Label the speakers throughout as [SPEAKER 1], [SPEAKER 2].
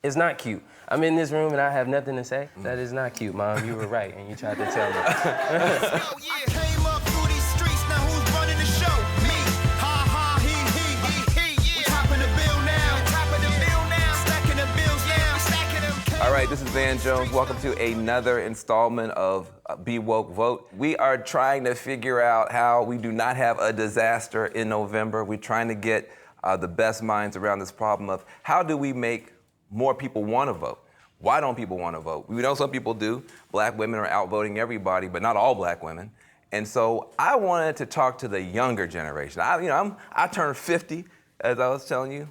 [SPEAKER 1] It's not cute. I'm in this room and I have nothing to say. That is not cute, Mom. You were right, and you tried to tell me.
[SPEAKER 2] Came up through these streets, now who's running the show? Me. Ha ha, he. We topping the bill now. Stacking the bills now.
[SPEAKER 3] All right, this is Van Jones. Welcome to another installment of Be Woke Vote. We are trying to figure out how we do not have a disaster in November. We're trying to get the best minds around this problem of how do we make more people want to vote? Why don't people want to vote? We know some people do. Black women are outvoting everybody, but not all black women. And so I wanted to talk to the younger generation. I turned 50, as I was telling you,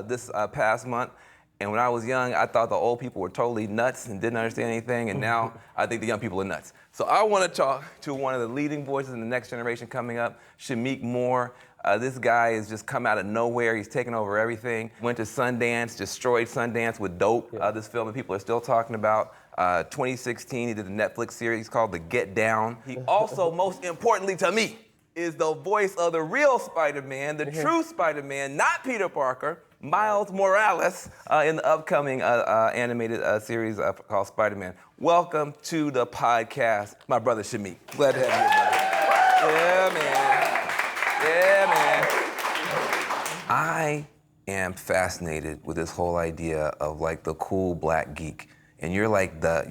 [SPEAKER 3] this past month. And when I was young, I thought the old people were totally nuts and didn't understand anything. And now I think the young people are nuts. So I want to talk to one of the leading voices in the next generation coming up, Shameik Moore. This guy has just come out of nowhere. He's taken over everything. Went to Sundance, destroyed Sundance with Dope, this film that people are still talking about. 2016, he did a Netflix series called The Get Down. He also, most importantly to me, is the voice of the real Spider-Man, the true Spider-Man, not Peter Parker, Miles Morales, in the upcoming animated series called Spider-Man. Welcome to the podcast, my brother Shameik. Glad to have you, brother. Yeah, man. Yeah, man. I am fascinated with this whole idea of like the cool black geek. And you're like the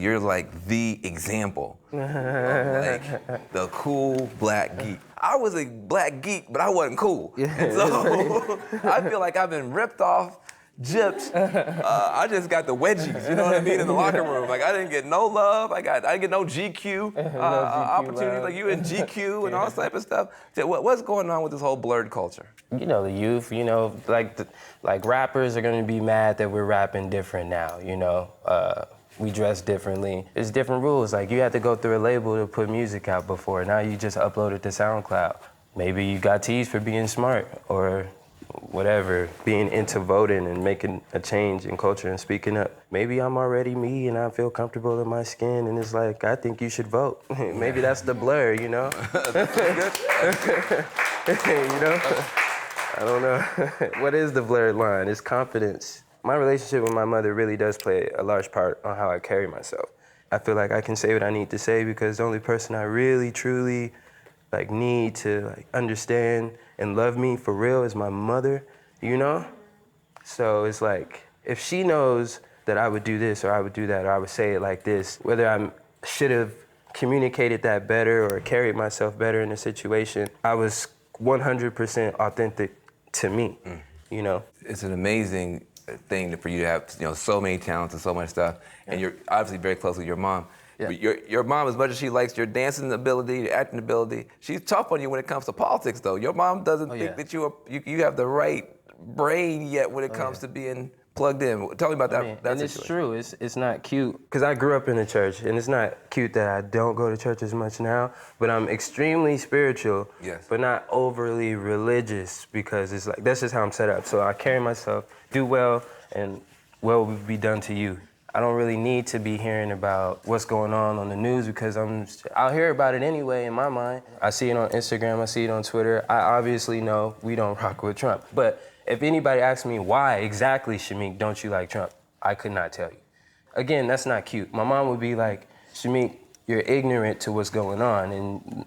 [SPEAKER 3] example of like the cool black geek. I was a black geek, but I wasn't cool. And so I feel like I've been ripped off, gypped. I just got the wedgies, you know what I mean, in the locker room. Like I didn't get no love. I didn't get no GQ opportunities. Love. Like you in GQ and all this type of stuff. So what's going on with this whole blurred culture?
[SPEAKER 1] You know, the youth. You know, like rappers are gonna be mad that we're rapping different now. You know, we dress differently. There's different rules. Like you had to go through a label to put music out before. Now you just upload it to SoundCloud. Maybe you got teased for being smart or whatever, being into voting and making a change in culture and speaking up. Maybe I'm already me and I feel comfortable in my skin and it's like, I think you should vote. Maybe that's the blur, you know? You know? I don't know. What is the blurred line? It's confidence. My relationship with my mother really does play a large part on how I carry myself. I feel like I can say what I need to say because the only person I really, truly need to understand and love me for real is my mother, you know? So it's like, if she knows that I would do this or I would do that or I would say it like this, whether I should have communicated that better or carried myself better in a situation, I was 100% authentic to me, you know?
[SPEAKER 3] It's an amazing thing for you to have, so many talents and so much stuff, and you're obviously very close with your mom. Yeah. But your mom, as much as she likes your dancing ability, your acting ability, she's tough on you when it comes to politics, though. Your mom doesn't think that you have the right brain yet when it comes to being plugged in. Tell me about that
[SPEAKER 1] and
[SPEAKER 3] situation.
[SPEAKER 1] It's true. It's not cute because I grew up in the church, and it's not cute that I don't go to church as much now. But I'm extremely spiritual, but not overly religious because it's like that's just how I'm set up. So I carry myself, do well, and well will be done to you. I don't really need to be hearing about what's going on the news because I'll hear about it anyway in my mind. I see it on Instagram, I see it on Twitter. I obviously know we don't rock with Trump. But if anybody asks me why exactly, Shameik, don't you like Trump? I could not tell you. Again, that's not cute. My mom would be like, Shameik, you're ignorant to what's going on. And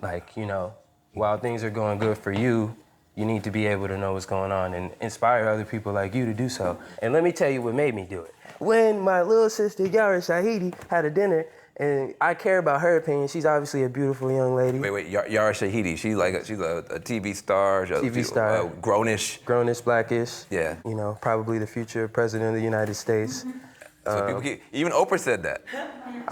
[SPEAKER 1] while things are going good for you, you need to be able to know what's going on and inspire other people like you to do so. And let me tell you what made me do it. When my little sister, Yara Shahidi, had a dinner, and I care about her opinion, she's obviously a beautiful young lady.
[SPEAKER 3] Wait, Yara Shahidi, she's a TV star.
[SPEAKER 1] TV star.
[SPEAKER 3] Grownish.
[SPEAKER 1] Grownish, blackish.
[SPEAKER 3] Yeah.
[SPEAKER 1] You know, probably the future president of the United States.
[SPEAKER 3] So even Oprah said that.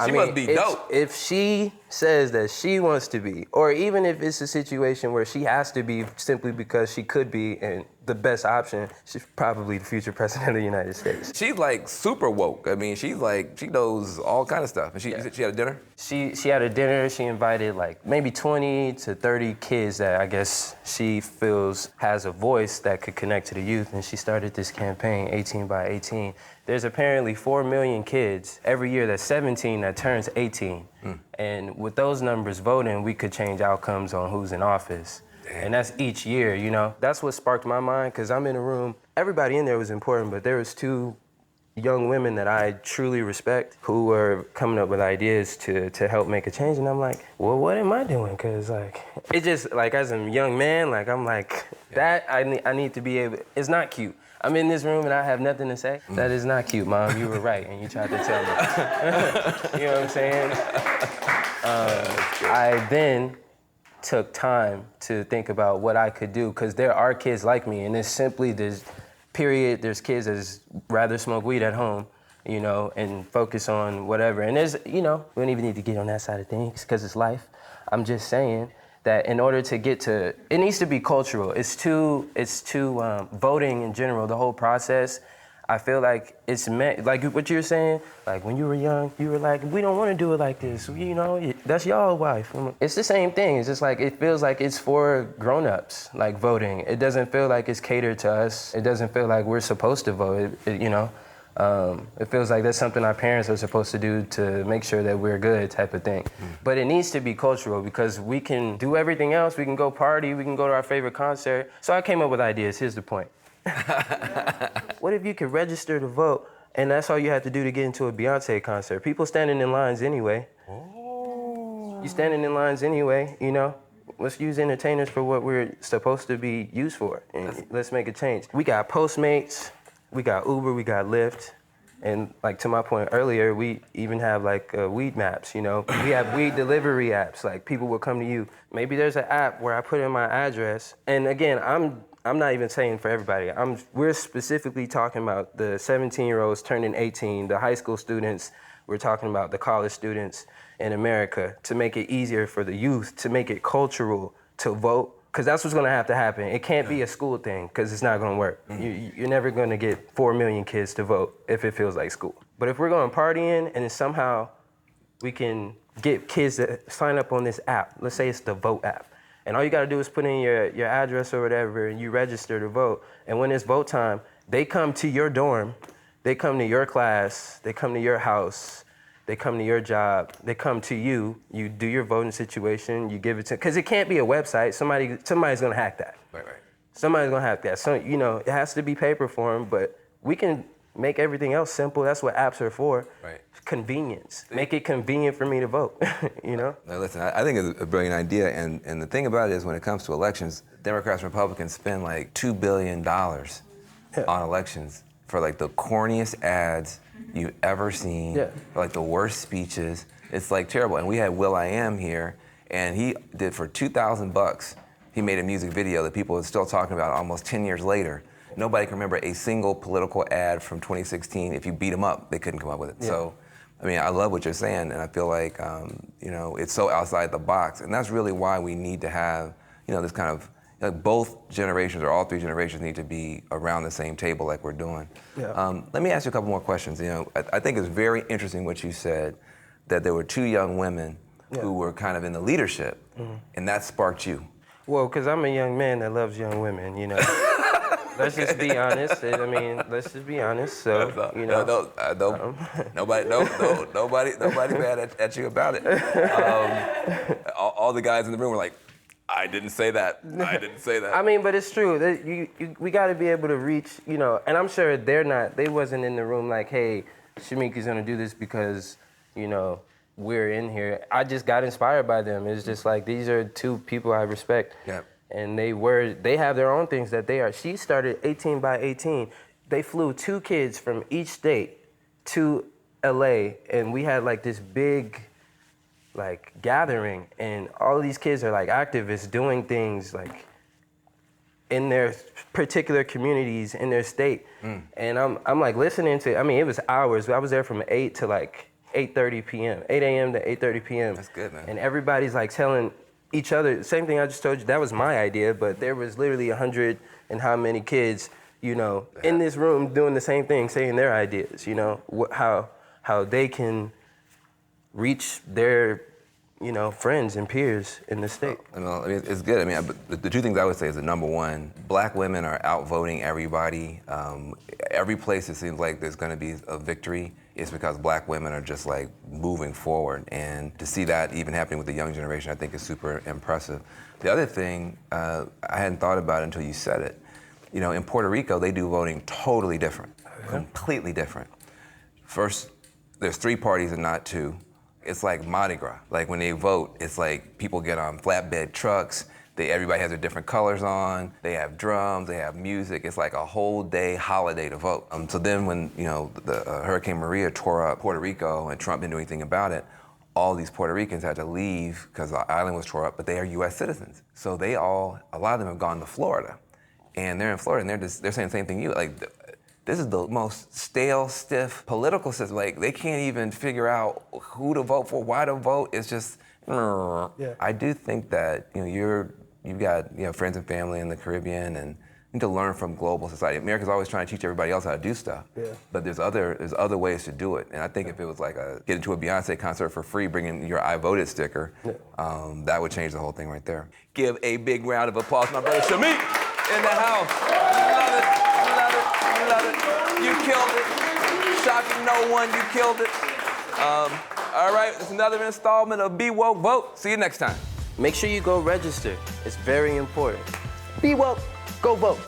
[SPEAKER 3] She must be dope.
[SPEAKER 1] If she says that she wants to be, or even if it's a situation where she has to be simply because she could be and the best option, she's probably the future president of the United States.
[SPEAKER 3] She's like super woke. I mean, she knows all kind of stuff. And she had a dinner?
[SPEAKER 1] She had a dinner. She invited like maybe 20 to 30 kids that I guess she feels has a voice that could connect to the youth. And she started this campaign, 18 by 18. There's apparently 4 million kids every year that's 17 that turns 18. And with those numbers voting, we could change outcomes on who's in office. Damn. And that's each year, you know? That's what sparked my mind, because I'm in a room. Everybody in there was important, but there was two young women that I truly respect who are coming up with ideas to help make a change, and I'm like, well, what am I doing? Cause like, it just like as a young man, like I'm like, that I need to be able, it's not cute. I'm in this room and I have nothing to say. That is not cute, Mom, you were right, and you tried to tell me. You know what I'm saying? I then took time to think about what I could do, cause there are kids like me, and it's simply this, there's kids that rather smoke weed at home, you know, and focus on whatever. And there's, you know, we don't even need to get on that side of things because it's life. I'm just saying that in order to get to, it needs to be cultural. It's too voting in general, the whole process, I feel like it's meant, like what you were saying, like when you were young, you were like, we don't want to do it like this, you know, that's y'all wife. It's the same thing, it's just like, it feels like it's for grown-ups, like voting. It doesn't feel like it's catered to us. It doesn't feel like we're supposed to vote, you know. It feels like that's something our parents are supposed to do to make sure that we're good type of thing. But it needs to be cultural because we can do everything else. We can go party, we can go to our favorite concert. So I came up with ideas, here's the point. What if you could register to vote and that's all you have to do to get into a Beyonce concert? People standing in lines anyway. Oh. You standing in lines anyway, you know? Let's use entertainers for what we're supposed to be used for, and let's make a change. We got Postmates, we got Uber, we got Lyft, and like to my point earlier, we even have like weed maps, you know? We have weed delivery apps, like people will come to you. Maybe there's an app where I put in my address, and again, I'm not even saying for everybody. We're specifically talking about the 17-year-olds turning 18, the high school students. We're talking about the college students in America to make it easier for the youth, to make it cultural to vote, because that's what's going to have to happen. It can't be a school thing, because it's not going to work. You're never going to get 4 million kids to vote if it feels like school. But if we're going partying and then somehow we can get kids to sign up on this app, let's say it's the Vote app, and all you gotta do is put in your address or whatever, and you register to vote. And when it's vote time, they come to your dorm, they come to your class, they come to your house, they come to your job, they come to you, you do your voting situation, you give it to, because it can't be a website, somebody's gonna hack that.
[SPEAKER 3] Right.
[SPEAKER 1] Somebody's gonna hack that. So, you know, it has to be paper form, but we can make everything else simple. That's what apps are for.
[SPEAKER 3] Right.
[SPEAKER 1] Convenience. Make it convenient for me to vote, you know?
[SPEAKER 3] Now listen, I think it's a brilliant idea, and the thing about it is when it comes to elections, Democrats and Republicans spend like $2 billion on elections for like the corniest ads you've ever seen, for like the worst speeches. It's like terrible. And we had Will.i.am here, and he did for $2,000, he made a music video that people are still talking about almost 10 years later. Nobody can remember a single political ad from 2016. If you beat them up, they couldn't come up with it. Yeah. So, I mean, I love what you're saying, and I feel like, you know, it's so outside the box, and that's really why we need to have, you know, this kind of, like both generations or all three generations need to be around the same table like we're doing. Yeah. Let me ask you a couple more questions. You know, I think it's very interesting what you said, that there were two young women who were kind of in the leadership, and that sparked you.
[SPEAKER 1] Well, because I'm a young man that loves young women, you know. Let's just be honest. I mean, let's just be honest. So, you know,
[SPEAKER 3] nobody mad at you about it. All the guys in the room were like, I didn't say that. I didn't say that.
[SPEAKER 1] I mean, but it's true. We got to be able to reach, you know. And I'm sure they wasn't in the room like, hey, Shameik is gonna do this because, you know, we're in here. I just got inspired by them. It's just like these are two people I respect. Yeah. And they have their own things that they are. She started 18 by 18. They flew 2 kids from each state to LA, and we had like this big like gathering, and all of these kids are like activists doing things like in their particular communities in their state. And I'm like listening to, I mean, it was hours. I was there from 8 to like 8:30 p.m., 8 a.m. to 8:30 p.m.
[SPEAKER 3] That's good, man.
[SPEAKER 1] And everybody's like telling each other, same thing I just told you, that was my idea, but there was literally 100 and how many kids, you know, in this room doing the same thing, saying their ideas, you know, how they can reach their, you know, friends and peers in the state.
[SPEAKER 3] I mean, it's good. I mean, the two things I would say is that number one, black women are outvoting everybody. Every place it seems like there's gonna be a victory, it's because black women are just like moving forward. And to see that even happening with the young generation, I think is super impressive. The other thing, I hadn't thought about it until you said it. You know, in Puerto Rico, they do voting totally different, completely different. First, there's 3 parties and not 2. It's like Mardi Gras. Like when they vote, it's like people get on flatbed trucks. Everybody has their different colors on. They have drums, they have music. It's like a whole day holiday to vote. So then when, the Hurricane Maria tore up Puerto Rico and Trump didn't do anything about it, all these Puerto Ricans had to leave because the island was tore up, but they are US citizens. So a lot of them have gone to Florida. And they're in Florida and they're saying the same thing you, like, this is the most stale, stiff political system. Like, they can't even figure out who to vote for, why to vote. It's just,
[SPEAKER 4] Yeah.
[SPEAKER 3] I do think that, you've got friends and family in the Caribbean, and you need to learn from global society. America's always trying to teach everybody else how to do stuff.
[SPEAKER 4] Yeah.
[SPEAKER 3] But there's other ways to do it. And I think if it was like get into a Beyonce concert for free, bring in your I voted sticker, that would change the whole thing right there. Give a big round of applause to my brother Shameik in the house. Love it, love it, love it. You killed it. Shocking no one, you killed it. All right, it's another installment of Be Woke Vote. See you next time.
[SPEAKER 1] Make sure you go register. It's very important. Be woke, go vote.